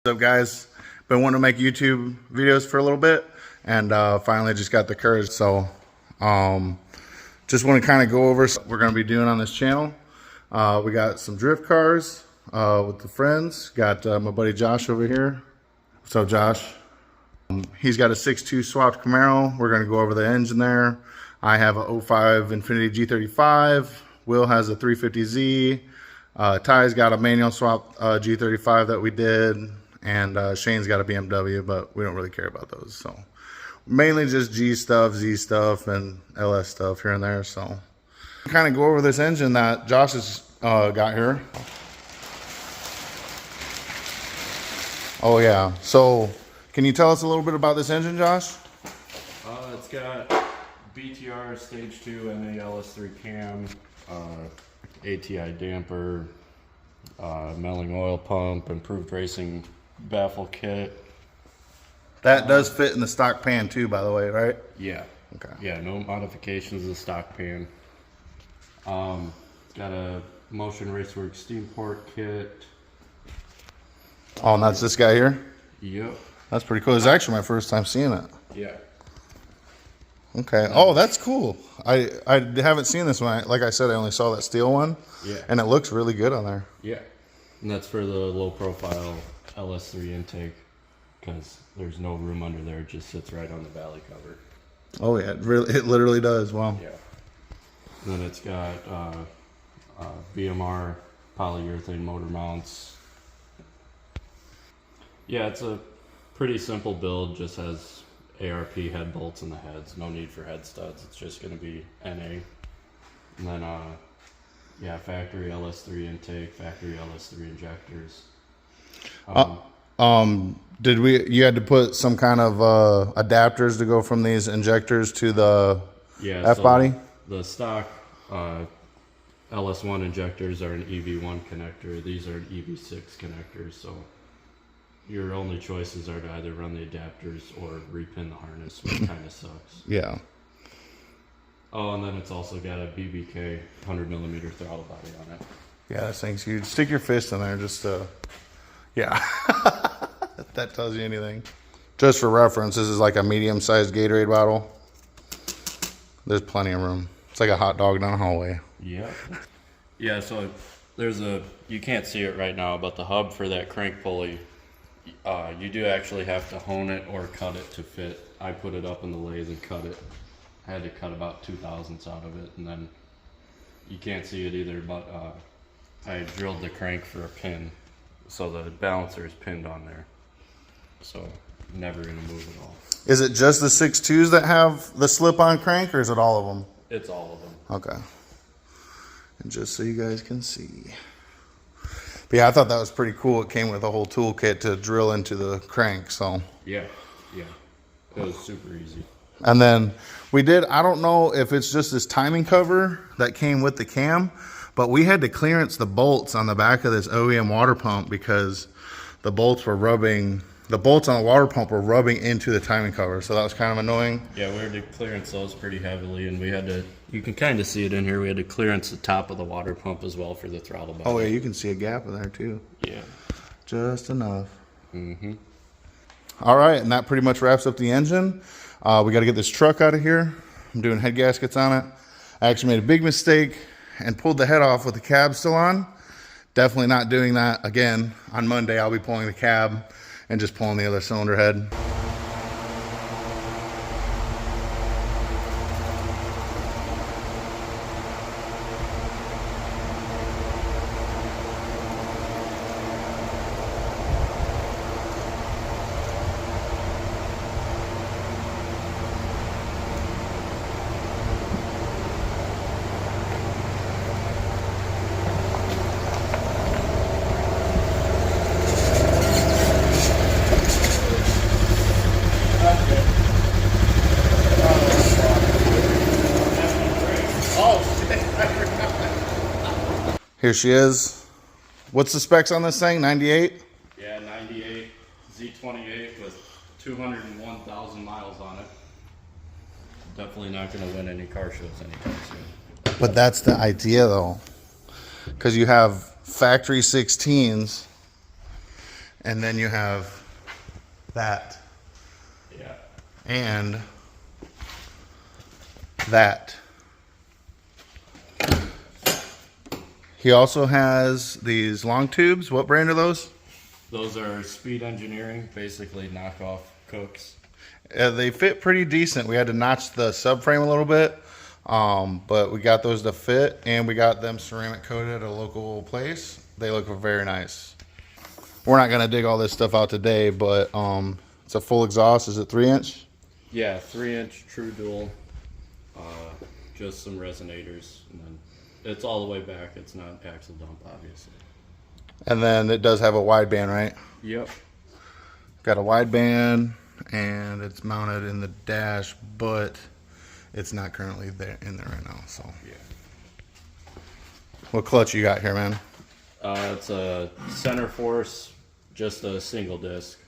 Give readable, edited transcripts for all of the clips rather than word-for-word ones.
What's up, guys? Been wanting to make YouTube videos for a little bit, and finally just got the courage. So just want to kind of go over what we're going to be doing on this channel. We got some drift cars with the friends. Got my buddy Josh over here. What's up, Josh? He's got a 6.2 swapped Camaro. We're going to go over the engine there. I have a 05 Infiniti G35. Will has a 350Z. Ty's got a manual swap G35 that we did. And Shane's got a BMW, but we don't really care about those. So mainly just G stuff, Z stuff, and LS stuff here and there. So kind of go over this engine that Josh has got here. Oh yeah. So can you tell us a little bit about this engine, Josh? It's got BTR Stage 2 NA LS3 cam, ATI damper, melling oil pump, improved racing baffle kit. That does fit in the stock pan too, by the way, right? Yeah. Okay. Yeah, no modifications of the stock pan. Got a Motion Raceworks steam port kit. Oh, and that's this guy here? Yep. That's pretty cool. It's actually my first time seeing it. Yeah. Okay. Oh, that's cool. I haven't seen this one. Like I said, I only saw that steel one. Yeah. And it looks really good on there. Yeah. And that's for the low profile LS3 intake, because there's no room under there. It just sits right on the valley cover. Oh yeah, it literally does. Wow. Yeah. And then it's got BMR polyurethane motor mounts. Yeah, it's a pretty simple build. Just has ARP head bolts in the heads. No need for head studs. It's just going to be NA. And then yeah, factory LS3 intake, factory LS3 injectors. You had to put some kind of adapters to go from these injectors to the F-body? The stock LS1 injectors are an EV1 connector. These are an EV6 connectors, so your only choices are to either run the adapters or repin the harness, which kind of sucks. Yeah. Oh, and then it's also got a BBK 100mm throttle body on it. Yeah, that thing's huge. Stick your fist in there just to... Yeah. If that tells you anything. Just for reference, this is like a medium-sized Gatorade bottle. There's plenty of room. It's like a hot dog down a hallway. Yeah. Yeah, so there's you can't see it right now, but the hub for that crank pulley, you do actually have to hone it or cut it to fit. I put it up in the lathe and cut it. I had to cut about 2/1000 out of it, and then you can't see it either, but I drilled the crank for a pin, so the balancer is pinned on there, so never gonna move at all. Is it just the 6.2s that have the slip-on crank, or is it all of them? It's all of them. Okay. And just so you guys can see. But yeah, I thought that was pretty cool. It came with a whole toolkit to drill into the crank, so. Yeah, yeah. It was super easy. And then we did, I don't know if it's just this timing cover that came with the cam, but we had to clearance the bolts on the back of this OEM water pump because the bolts on the water pump were rubbing into the timing cover. So that was kind of annoying. Yeah, we had to clearance those pretty heavily, and we had to, you can kind of see it in here, we had to clearance the top of the water pump as well for the throttle body. Oh yeah, you can see a gap in there too. Yeah. Just enough. Mm-hmm. All right, and that pretty much wraps up the engine. We got to get this truck out of here. I'm doing head gaskets on it. I actually made a big mistake and pulled the head off with the cab still on. Definitely not doing that again. On Monday, I'll be pulling the cab and just pulling the other cylinder head. Here she is. What's the specs on this thing? 98? Yeah, 98 Z28 with 201,000 miles on it. Definitely not going to win any car shows anytime soon. But that's the idea, though. Because you have factory 16s And then you have that. Yeah. And that. He also has these long tubes. What brand are those? Those are Speed Engineering, basically knockoff Cooks. They fit pretty decent. We had to notch the subframe a little bit, but we got those to fit, and we got them ceramic coated at a local place. They look very nice. We're not gonna dig all this stuff out today, but it's a full exhaust. Is it 3-inch? Yeah, 3-inch true dual. Just some resonators, and then it's all the way back. It's not axle dump, obviously. And then it does have a wideband, right? Yep. Got a wideband, and it's mounted in the dash, but it's not currently in there right now. So yeah. What clutch you got here, man? It's a center force, just a single disc.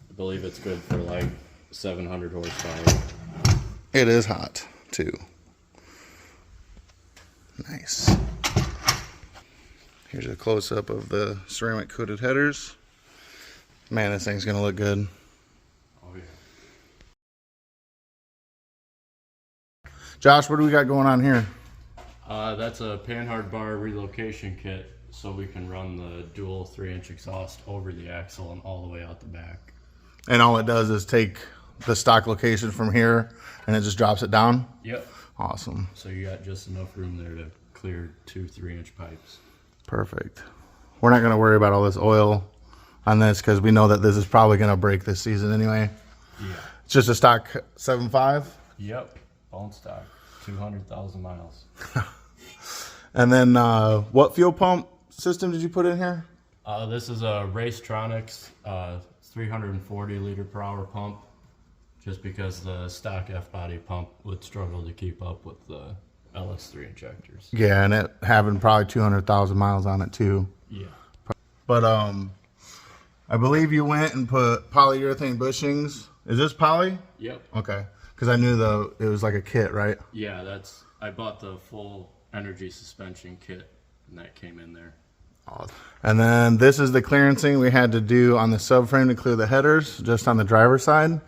I believe it's good for like 700 horsepower. It is hot too. Nice. Here's a close-up of the ceramic coated headers. Man, this thing's gonna look good. Oh yeah. Josh, what do we got going on here? That's a panhard bar relocation kit, so we can run the dual 3-inch exhaust over the axle and all the way out the back. And all it does is take the stock location from here and it just drops it down? Yep. Awesome. So you got just enough room there to clear 2 3-inch pipes. Perfect. We're not going to worry about all this oil on this because we know that this is probably going to break this season anyway. Yeah. It's just a stock 7.5? Yep. Bone stock. 200,000 miles. And then what fuel pump system did you put in here? This is a Racetronics 340 liter per hour pump, just because the stock F-body pump would struggle to keep up with the LS3 injectors. Yeah, and it having probably 200,000 miles on it too. Yeah. But I believe you went and put polyurethane bushings. Is this poly? Yep. Okay. Because I knew it was like a kit, right? Yeah, I bought the full energy suspension kit, and that came in there. And then this is the clearancing we had to do on the subframe to clear the headers, just on the driver's side.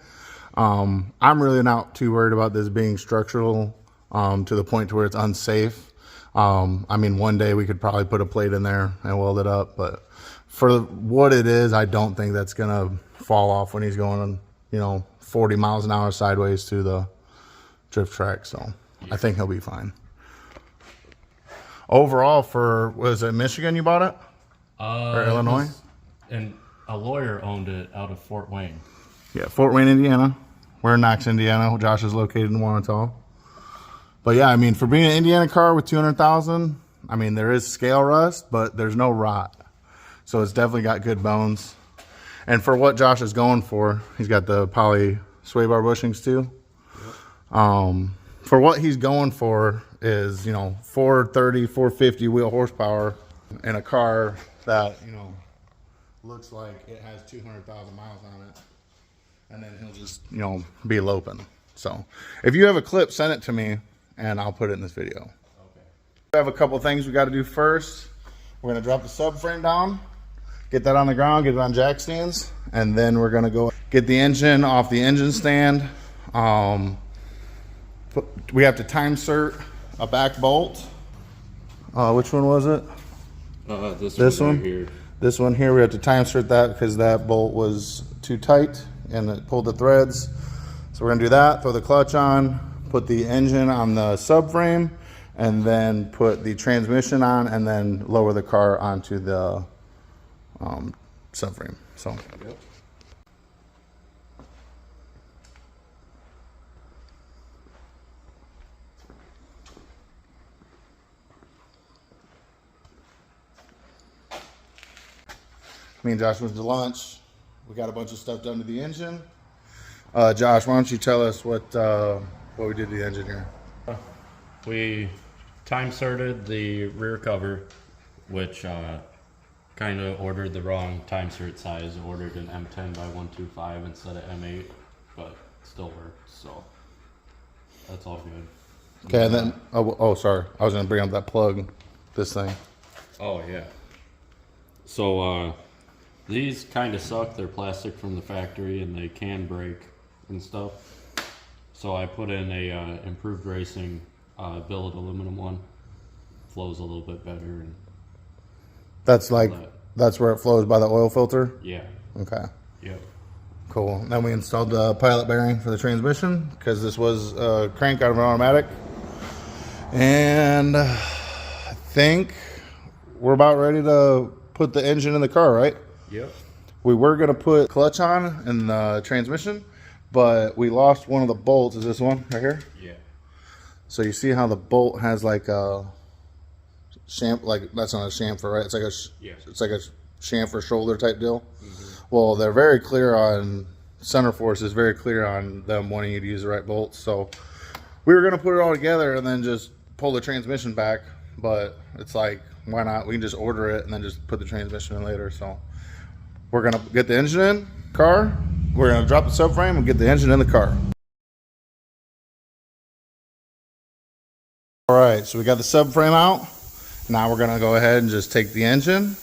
I'm really not too worried about this being structural to the point to where it's unsafe. I mean, one day we could probably put a plate in there and weld it up, but for what it is, I don't think that's gonna fall off when he's going, 40 miles an hour sideways to the drift track. So I think he'll be fine. Overall, was it Michigan you bought it? Or Illinois? And a lawyer owned it out of Fort Wayne. Yeah, Fort Wayne, Indiana. We're in Knox, Indiana. Josh is located in Wanatall. But yeah, I mean, for being an Indiana car with 200,000, I mean, there is scale rust, but there's no rot. So it's definitely got good bones. And for what Josh is going for, he's got the poly sway bar bushings too. Yep. For what he's going for is, 430, 450 wheel horsepower in a car that, looks like it has 200,000 miles on it. And then he'll just, be loping. So if you have a clip, send it to me and I'll put it in this video. Okay. We have a couple things we got to do first. We're going to drop the subframe down, get that on the ground, get it on jack stands, and then we're going to go get the engine off the engine stand. We have to time cert a back bolt. Which one was it? This one right here. This one here, we have to time cert that because that bolt was too tight and it pulled the threads. So we're gonna do that, throw the clutch on, put the engine on the subframe, and then put the transmission on, and then lower the car onto the subframe. So. Yep. Me and Josh went to lunch. We got a bunch of stuff done to the engine. Josh, why don't you tell us what we did to the engine here? We time certed the rear cover, which kind of ordered the wrong time cert size. Ordered an M10 by 125 instead of M8, but it still worked. So that's all good. Okay, and then sorry, I was gonna bring up that plug, this thing. Oh yeah. So These kind of suck. They're plastic from the factory and they can break and stuff. So I put in a improved racing billet aluminum one. Flows a little bit better. And That's like, that's where it flows by the oil filter? yeah. Okay. Yep. Cool. Then we installed the pilot bearing for the transmission because this was a crank out of an automatic. And I think we're about ready to put the engine in the car, right? Yep. We were going to put clutch on in the transmission, but we lost one of the bolts. Is this one right here? Yeah. So you see how the bolt has like a like that's not a chamfer, right? It's like it's like a chamfer shoulder type deal. Well, they're very clear on, Center Force is very clear on them wanting you to use the right bolts. So we were going to put it all together and then just pull the transmission back, but it's like, why not? We can just order it and then just put the transmission in later. So we're going to get the engine in car. We're going to drop the subframe and get the engine in the car. All right, so we got the subframe out. Now we're going to go ahead and just take the engine.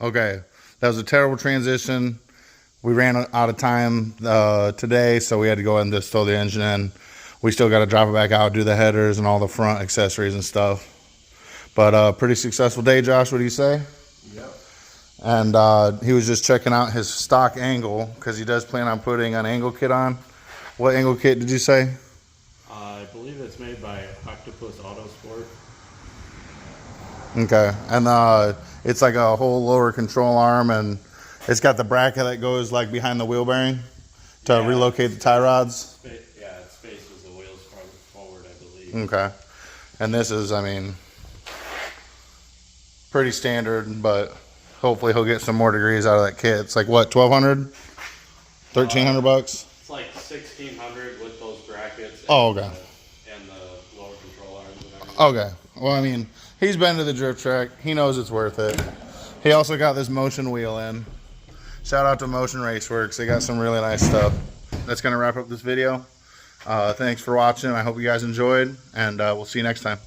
Okay, that was a terrible transition. We ran out of time today, so we had to go ahead and just throw the engine in. We still got to drop it back out, do the headers and all the front accessories and stuff. But pretty successful day, Josh, what do you say? Yep. And he was just checking out his stock angle because he does plan on putting an angle kit on. What angle kit did you say? I believe it's made by Octopus Autosport. Okay, and it's like a whole lower control arm, and it's got the bracket that goes like behind the wheel bearing to relocate the tie rods. Yeah, it spaces the wheels forward, I believe. Okay, and this is, I mean, pretty standard, but hopefully he'll get some more degrees out of that kit. It's like what, 1,200, 1,300 bucks? It's like 1,600 with those brackets. Oh, okay. And the lower control arms and everything. Okay, well, I mean, he's been to the drift track. He knows it's worth it. He also got this motion wheel in. Shout out to Motion Raceworks. They got some really nice stuff. That's going to wrap up this video. Thanks for watching. I hope you guys enjoyed, and we'll see you next time.